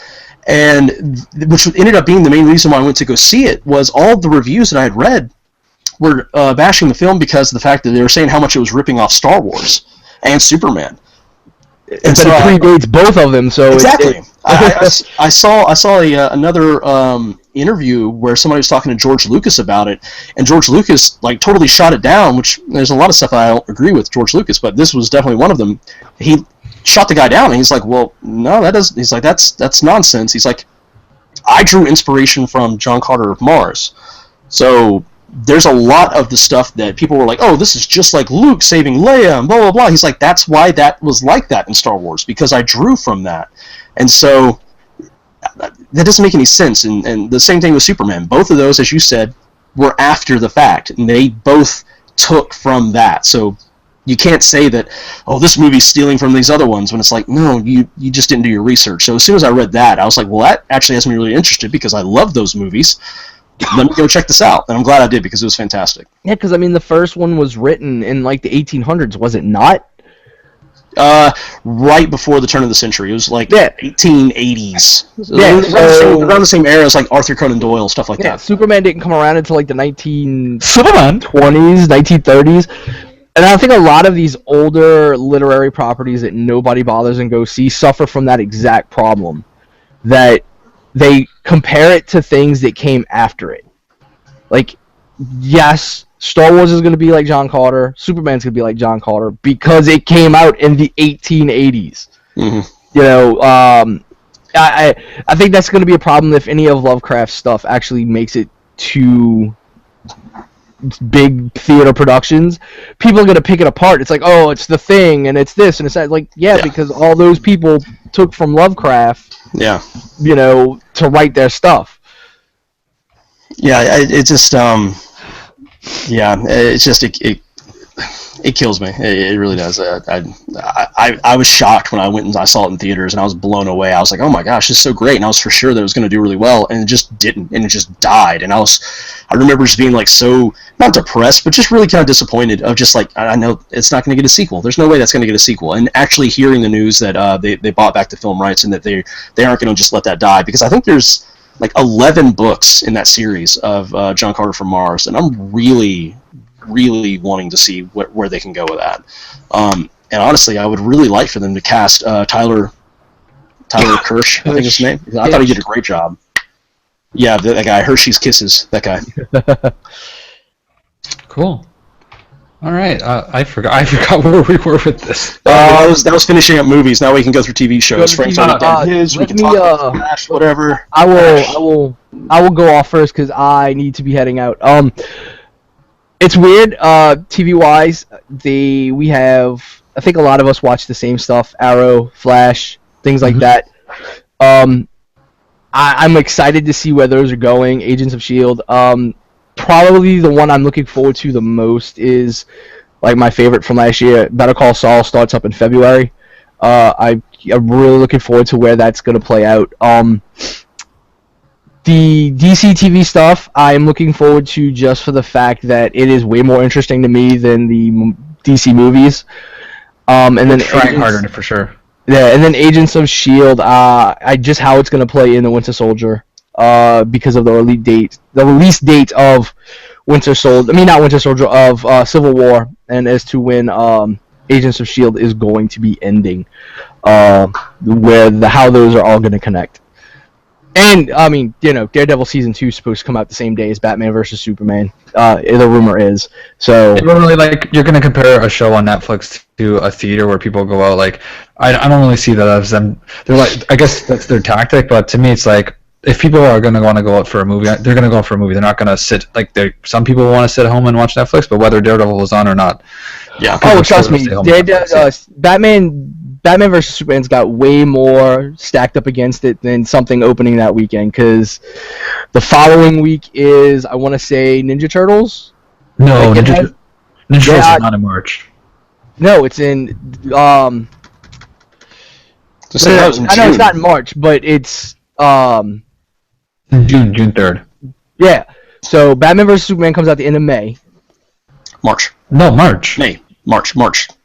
and which ended up being the main reason why I went to go see it. Was all the reviews that I had read were bashing the film because of the fact that they were saying how much it was ripping off Star Wars and Superman. And but so it predates both of them, so exactly. I saw another interview where somebody was talking to George Lucas about it, and George Lucas like totally shot it down. Which there's a lot of stuff I don't agree with George Lucas, but this was definitely one of them. He shot the guy down, and he's like, "Well, no, that doesn't." He's like, "That's nonsense." He's like, "I drew inspiration from John Carter of Mars, so." There's a lot of the stuff that people were like, oh, this is just like Luke saving Leia and blah, blah, blah. He's like, that's why that was like that in Star Wars, because I drew from that. And so that doesn't make any sense. And the same thing with Superman. Both of those, as you said, were after the fact, and they both took from that. So you can't say that, oh, this movie's stealing from these other ones, when it's like, no, you just didn't do your research. So as soon as I read that, I was like, well, that actually has me really interested because I love those movies. Let me go check this out. And I'm glad I did because it was fantastic. Yeah, because, I mean, the first one was written in, like, the 1800s, was it not? Right before the turn of the century. It was, like, 1880s. Yeah, around the same era as, like, Arthur Conan Doyle, stuff like that. Superman didn't come around until, like, the 1920s, 1930s. And I think a lot of these older literary properties that nobody bothers and goes see suffer from that exact problem. That they compare it to things that came after it. Like, yes, Star Wars is going to be like John Carter. Superman's going to be like John Carter because it came out in the 1880s. Mm-hmm. You know, I think that's going to be a problem if any of Lovecraft's stuff actually makes it to big theater productions. People are going to pick it apart. It's like, oh, it's The Thing, and it's this, and it's that. Like, yeah, because all those people took from Lovecraft, you know, to write their stuff. Yeah, it just, it's just, it kills me. It really does. I was shocked when I went and I saw it in theaters, and I was blown away. I was like, oh my gosh, this is so great, and I was for sure that it was going to do really well, and it just didn't, and it just died. And I remember just being like so, not depressed, but just really kind of disappointed of just like, I know it's not going to get a sequel. There's no way that's going to get a sequel. And actually hearing the news that they bought back the film rights and that they aren't going to just let that die, because I think there's like 11 books in that series of John Carter from Mars, and I'm really wanting to see where they can go with that. And honestly, I would really like for them to cast Tyler Kirsch, I think his name. I thought he did a great job. Yeah, that guy, Hershey's Kisses, that guy. Cool. All right, I forgot where we were with this. That was finishing up movies. Now we can go through TV shows. Frank's already done his. We can talk about Flash, whatever. I will go off first because I need to be heading out. It's weird, TV-wise, we have, I think a lot of us watch the same stuff, Arrow, Flash, things like that. I'm excited to see where those are going, Agents of S.H.I.E.L.D. Probably the one I'm looking forward to the most is, like, my favorite from last year, Better Call Saul starts up in February. I'm really looking forward to where that's going to play out. The DC TV stuff, I'm looking forward to just for the fact that it is way more interesting to me than the DC movies. And then trying harder for sure. Yeah, and then Agents of S.H.I.E.L.D., just how it's going to play in the Winter Soldier, because of the release date of Winter Soldier. I mean, not Winter Soldier, of Civil War, and as to when Agents of S.H.I.E.L.D. is going to be ending, how those are all going to connect. And, I mean, you know, Daredevil Season 2 is supposed to come out the same day as Batman vs. Superman, the rumor is. So really, like, you're going to compare a show on Netflix to a theater where people go out, like, I don't really see that as them. They're like, I guess that's their tactic, but to me it's like, if people are going to want to go out for a movie, they're going to go out for a movie. They're not going to sit, like, some people want to sit at home and watch Netflix, but whether Daredevil is on or not. Yeah. Oh, trust me, Batman vs. Superman's got way more stacked up against it than something opening that weekend, because the following week is, I want to say, Ninja Turtles? No, Ninja Turtles is not in March. No, it's in... I know it's not in March, but it's... June 3rd. Yeah. So Batman vs Superman comes out the end of May. March. No, March. May. March.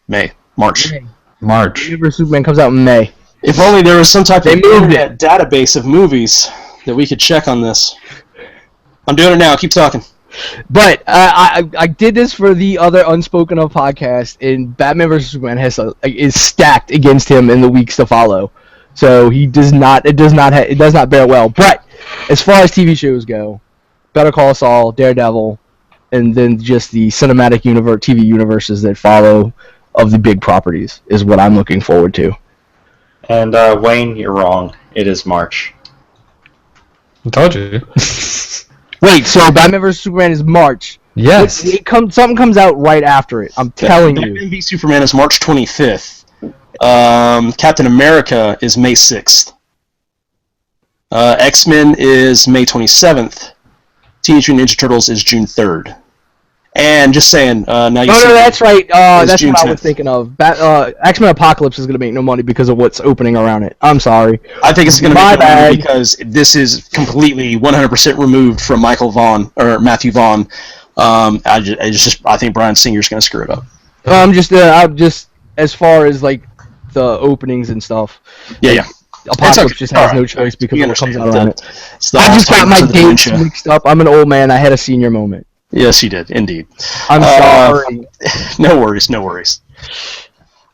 May. March. March. Batman vs Superman comes out in May. If only there was some type They of moved internet database of movies that we could check on this. I'm doing it now. Keep talking. But I did this for the other Unspoken Of podcast, and Batman vs Superman is stacked against him in the weeks to follow. So it does not bear well. But as far as TV shows go, Better Call Saul, Daredevil, and then just the cinematic TV universes that follow of the big properties is what I'm looking forward to. And Wayne, you're wrong. It is March. I told you. Wait, so Batman vs Superman is March. Yes. Something comes out right after it. I'm telling you. Batman v Superman is March 25th. Captain America is May 6th. X-Men is May 27th. Teenage Mutant Ninja Turtles is June 3rd. And just saying, now you see... No, that's right. That's June what I was 10th. thinking of. X-Men Apocalypse is going to make no money because of what's opening around it. I'm sorry. I think it's going to My be bad. because this is completely 100% removed from Matthew Vaughn. I think Bryan Singer's going to screw it up. I'm just as far as like the openings and stuff. Yeah. Apocalypse okay. just has All no right. choice because We of what comes out understand around that. it. It's the I just got my Alzheimer's and dates dementia. mixed up. I'm an old man. I had a senior moment. Yes, you did, indeed. I'm sorry. No worries. But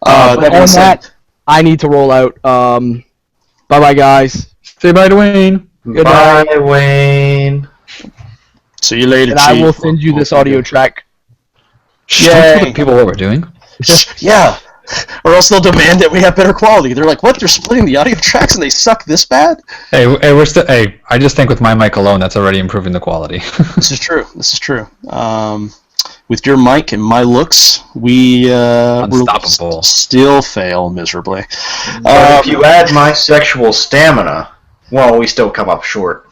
That on being said, that, I need to roll out. Bye-bye, guys. Say bye to Wayne. Good Bye, night. Wayne. see you later, And I Chief. will send you this audio track. Shh, don't tell Yay. the people what we're doing. Yeah, or else they'll demand that we have better quality. They're like, what? They're splitting the audio tracks and they suck this bad? Hey, we're still. Hey, I just think with my mic alone, that's already improving the quality. This is true. With your mic and my looks, we Unstoppable. still fail miserably. But if you add my sexual stamina, well, we still come up short.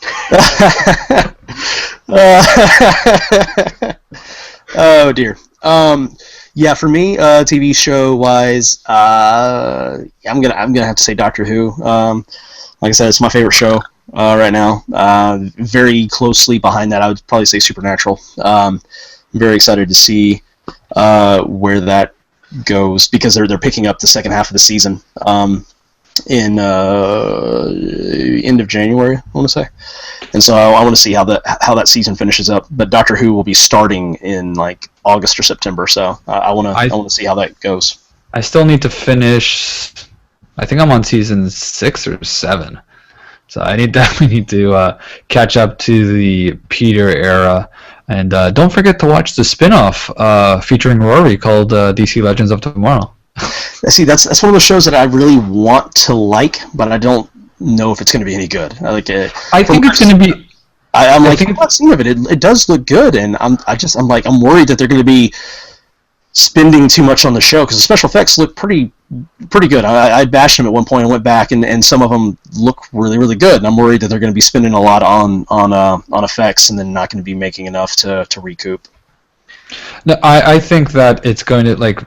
Oh dear. Yeah, for me, TV show wise, I'm gonna have to say Doctor Who. Like I said, it's my favorite show right now. Very closely behind that, I would probably say Supernatural. I'm very excited to see where that goes because they're picking up the second half of the season in end of January, I want to say, and so I want to see how that season finishes up. But Doctor Who will be starting in like August or September, so I want to see how that goes. I still need to finish. I think I'm on season 6 or 7, so I definitely need to catch up to the Peter era. And don't forget to watch the spin-off featuring Rory called DC Legends of Tomorrow. See, that's one of those shows that I really want to like, but I don't know if it's going to be any good. I think it's going to be. I'm not seeing of it. It does look good, and I'm worried that they're going to be spending too much on the show because the special effects look pretty good. I bashed them at one point and went back, and some of them look really, really good. And I'm worried that they're going to be spending a lot on effects and then not going to be making enough to recoup. No, I think that it's going to, like,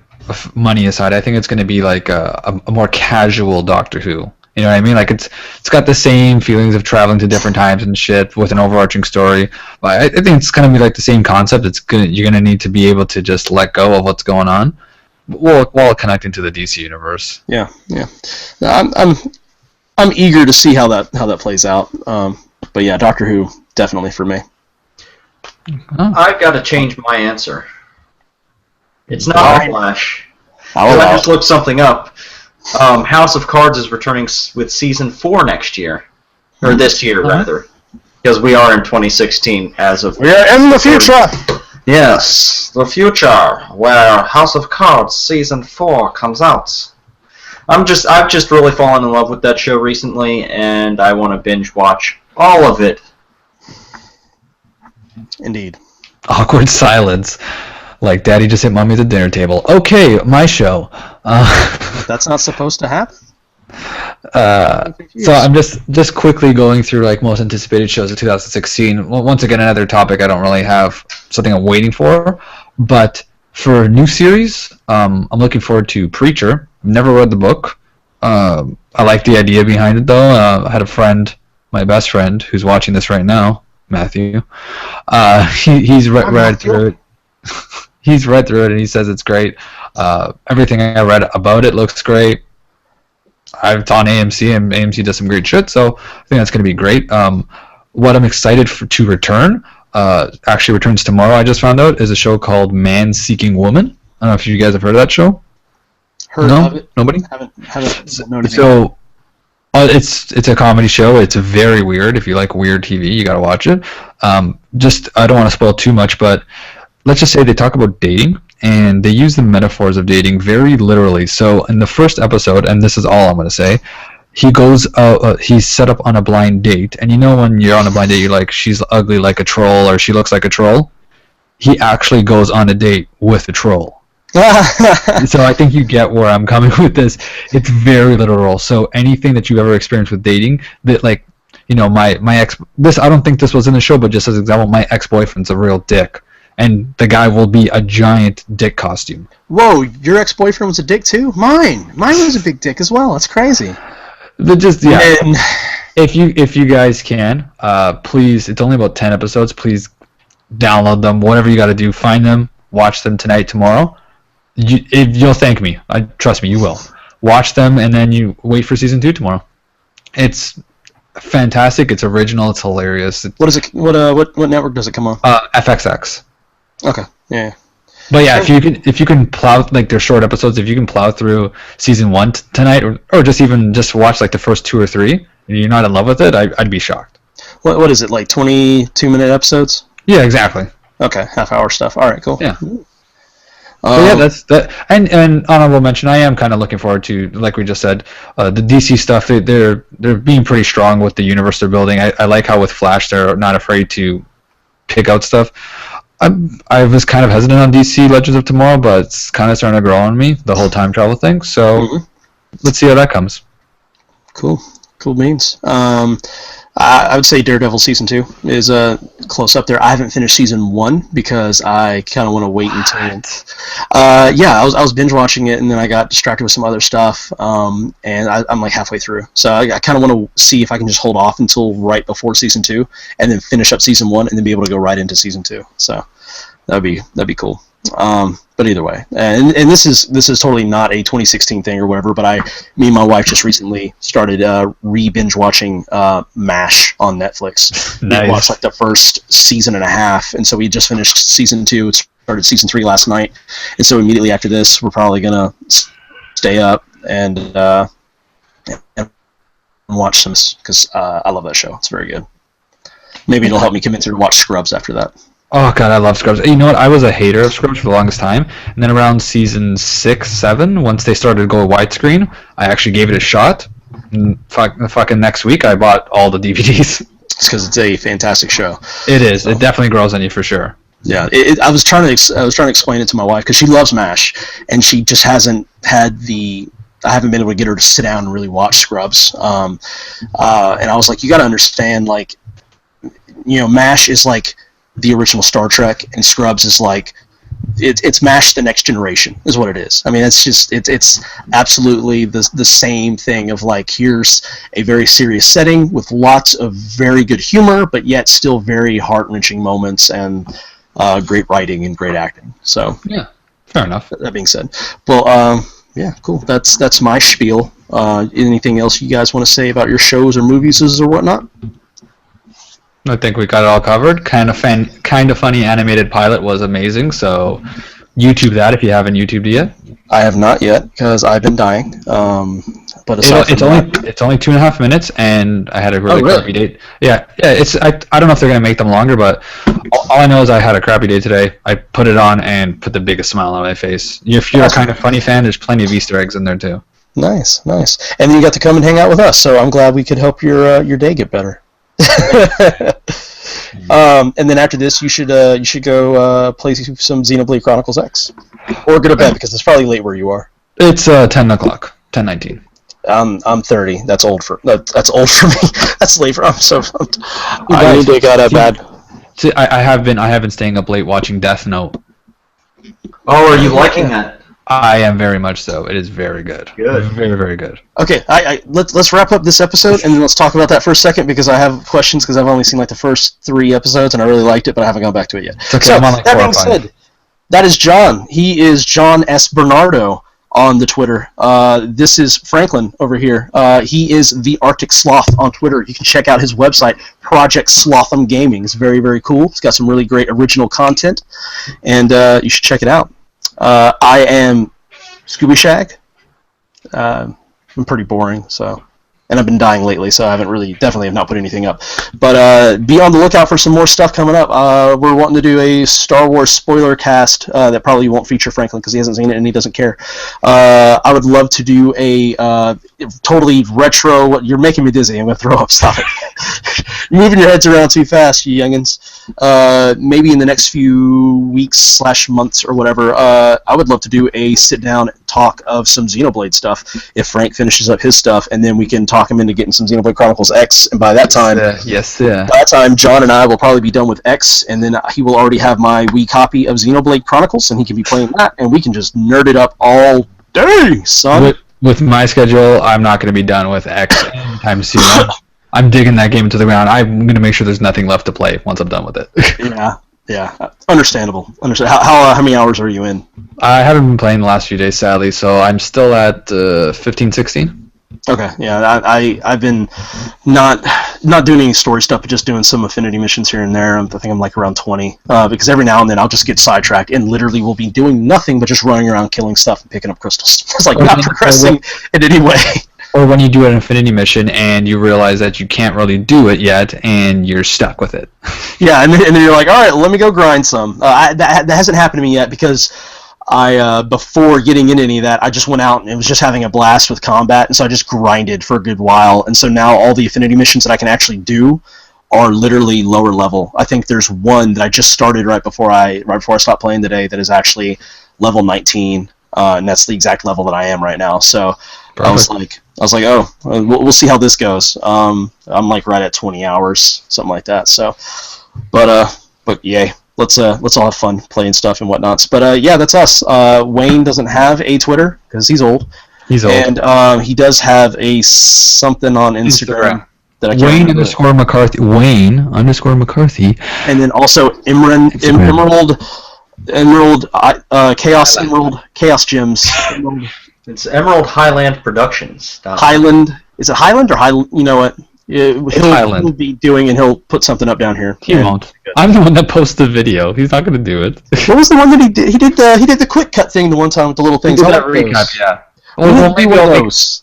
money aside, I think it's going to be like a more casual Doctor Who. You know what I mean? Like it's got the same feelings of traveling to different times and shit with an overarching story. But I think it's going to be like the same concept. You're going to need to be able to just let go of what's going on, while connecting to the DC universe. Yeah. I'm eager to see how that plays out. But yeah, Doctor Who definitely for me. Oh. I've got to change my answer. It's not Flash. I'll I allow just it. looked something up. House of Cards is returning with season 4 next year, or this year rather, because we are in 2016 as of. We are in the future. Yes, the future where House of Cards season 4 comes out. I've just really fallen in love with that show recently, and I want to binge watch all of it. Indeed. Awkward silence. Like, Daddy just hit Mommy at the dinner table. Okay, my show. That's not supposed to happen. So I'm just quickly going through like most anticipated shows of 2016. Well, once again, another topic I don't really have something I'm waiting for. But for a new series, I'm looking forward to Preacher. Never read the book. I like the idea behind it though. I had a friend my best friend, who's watching this right now, Matthew, he's read through it. He's read through it and he says it's great. Everything I read about it looks great. It's on AMC and AMC does some great shit, so I think that's going to be great. What I'm excited to return, actually returns tomorrow, I just found out, is a show called Man Seeking Woman. I don't know if you guys have heard of that show. Heard of it? Nobody? Haven't known anything. So it's a comedy show. It's very weird. If you like weird TV, you got to watch it. I don't want to spoil too much, but let's just say they talk about dating, and they use the metaphors of dating very literally. So in the first episode, and this is all I'm going to say, he's set up on a blind date, and you know when you're on a blind date, you're like, she's ugly like a troll, or she looks like a troll. He actually goes on a date with a troll. So I think you get where I'm coming with this. It's very literal. So anything that you ever experienced with dating, that like, you know, my ex, this, I don't think this was in the show, but just as an example, my ex-boyfriend's a real dick, and the guy will be a giant dick costume. Whoa, your ex-boyfriend was a dick too? Mine was a big dick as well. That's crazy. If you guys can, please, it's only about 10 episodes, please download them, whatever you got to do, find them, watch them tonight, tomorrow. You'll thank me. Trust me, you will. Watch them, and then you wait for season 2 tomorrow. It's fantastic. It's original. It's hilarious. What is it? What network does it come on? FXX. Okay. Yeah. But yeah, if you can plow, like, they're short episodes. If you can plow through season 1 tonight, or just watch like the first 2 or 3, and you're not in love with it, I'd be shocked. What is it, like 22-minute episodes? Yeah, exactly. Okay, half-hour stuff. All right, cool. Yeah. Yeah, that's that. And honorable mention, I am kind of looking forward to, like we just said, the DC stuff. They're being pretty strong with the universe they're building. I like how with Flash they're not afraid to pick out stuff. I was kind of hesitant on DC Legends of Tomorrow, but it's kind of starting to grow on me, the whole time travel thing. So let's see how that comes. Cool beans. I would say Daredevil Season 2 is close up there. I haven't finished Season 1 because I kind of want to wait until... I was binge watching it, and then I got distracted with some other stuff, and I'm like halfway through. So I kind of want to see if I can just hold off until right before Season 2, and then finish up Season 1, and then be able to go right into Season 2. So that'd be cool. But either way, and this is totally not a 2016 thing or whatever, but me and my wife just recently started re-binge watching MASH on Netflix. Nice. We watched like the first season and a half, and so we just finished season 2. It started season 3 last night, and so immediately after this, we're probably gonna stay up and watch some, because I love that show. It's very good. Maybe it'll help me convince her to watch Scrubs after that. Oh god, I love Scrubs. You know what? I was a hater of Scrubs for the longest time, and then around season 6, 7, once they started to go widescreen, I actually gave it a shot. And fucking next week, I bought all the DVDs. It's because it's a fantastic show. It is. So. It definitely grows on you for sure. Yeah, I was trying to explain it to my wife because she loves MASH, and she just hasn't had the. I haven't been able to get her to sit down and really watch Scrubs. And I was like, you got to understand, like, you know, MASH is like the original Star Trek, and Scrubs is like it's MASH the next generation is what it is. I mean, it's absolutely the same thing of like, here's a very serious setting with lots of very good humor, but yet still very heart-wrenching moments and great writing and great acting. So yeah, fair enough. That being said, well, yeah, cool. That's my spiel. Anything else you guys want to say about your shows or movies or whatnot? I think we got it all covered. Kind of funny animated pilot was amazing. So YouTube that if you haven't YouTubed it yet. I have not yet because I've been dying. But it's only 2.5 minutes, and I had a really crappy date. Yeah. I don't know if they're gonna make them longer, but all I know is I had a crappy day today. I put it on and put the biggest smile on my face. If you're a kind of funny fan, there's plenty of Easter eggs in there too. Nice. And then you got to come and hang out with us. So I'm glad we could help your day get better. And then after this, you should go play some Xenoblade Chronicles X, or go to bed because it's probably late where you are. It's 10 o'clock, 10:19. I'm 30. That's old for me. That's late for. I need to go to bed. See, I have been staying up late watching Death Note. Oh, are you liking that? I am very much so. It is very good. Good. Very, very good. Okay, let's wrap up this episode, and then let's talk about that for a second, because I have questions, because I've only seen like the first 3 episodes, and I really liked it, but I haven't gone back to it yet. It's okay, So, I'm on like that 4 or being 5. said, that is John. He is John S. Bernardo on the Twitter. This is Franklin over here. He is the Arctic Sloth on Twitter. You can check out his website, Project Slotham Gaming. It's very, very cool. It's got some really great original content, and you should check it out. I am Scooby Shag. I'm pretty boring, and I've been dying lately, so I definitely have not put anything up. But be on the lookout for some more stuff coming up. We're wanting to do a Star Wars spoiler cast that probably won't feature Franklin because he hasn't seen it and he doesn't care. I would love to do a totally retro. You're making me dizzy. I'm going to throw up. Stop it. You're moving your heads around too fast, you youngins. Maybe in the next few weeks / months or whatever, I would love to do a sit-down talk of some Xenoblade stuff if Frank finishes up his stuff, and then we can talk him into getting some Xenoblade Chronicles X, and by that time, by that time, John and I will probably be done with X, and then he will already have my Wii copy of Xenoblade Chronicles, and he can be playing that, and we can just nerd it up all day, son. With my schedule, I'm not going to be done with X anytime soon. I'm digging that game into the ground. I'm going to make sure there's nothing left to play once I'm done with it. Yeah, understandable. How many hours are you in? I haven't been playing the last few days, sadly, so I'm still at 15, 16. Okay, yeah, I've been not doing any story stuff, but just doing some affinity missions here and there. I think I'm like around 20, because every now and then I'll just get sidetracked and literally will be doing nothing but just running around killing stuff and picking up crystals. It's like not progressing in any way. Or when you do an affinity mission and you realize that you can't really do it yet and you're stuck with it. Yeah, and then you're like, all right, let me go grind some. That hasn't happened to me yet because I before getting into any of that, I just went out and it was just having a blast with combat, and so I just grinded for a good while. And so now all the affinity missions that I can actually do are literally lower level. I think there's one that I just started right before I stopped playing today that is actually level 19, and that's the exact level that I am right now. So perfect. I was like, oh, we'll see how this goes. I'm like right at 20 hours, something like that. So, but yay. Let's all have fun playing stuff and whatnots. But yeah, that's us. Wayne doesn't have a Twitter because he's old. He's old. And he does have a something on Instagram that I can't Wayne remember. _ McCarthy. Wayne _ McCarthy. And then also Emerald Chaos Gems. It's Emerald Highland Productions. Highland. Is it Highland or Highland? You know what? He'll be doing, and he'll put something up down here. He won't. I'm the one that posted the video. He's not going to do it. What was the one that he did? He did the quick cut thing the one time with the little things. He did that recap, yeah. Well, maybe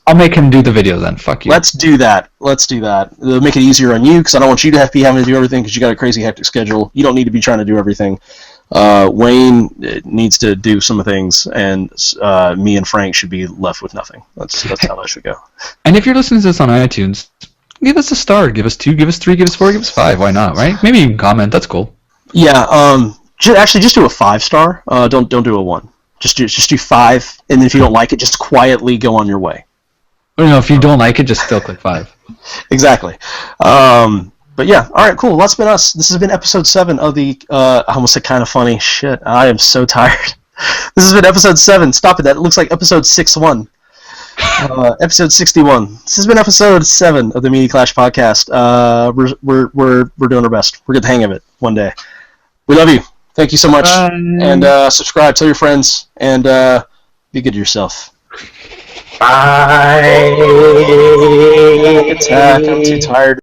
I'll make him do the video then. Fuck you. Let's do that. It'll make it easier on you because I don't want you to be having to do everything because you got a crazy hectic schedule. You don't need to be trying to do everything. Wayne needs to do some things, and me and Frank should be left with nothing. That's how that should go. And if you're listening to this on iTunes, give us a star. Give us 2. Give us 3. Give us 4. Give us 5. Why not? Right? Maybe you can comment. That's cool. Yeah. Just do a 5-star. Don't do a 1. Just do 5, and then if you don't like it, just quietly go on your way. If you don't like it, just still click 5. Exactly. But yeah, all right, cool. That's been us. This has been episode 7 of the. I almost said kind of funny. Shit, I am so tired. This has been episode 7. Stop it. That looks like episode 61. Episode 61. This has been episode 7 of the Media Clash podcast. We're doing our best. We're getting the hang of it one day. We love you. Thank you so much. Bye. And subscribe. Tell your friends. And be good to yourself. Bye. Attack. I'm too tired.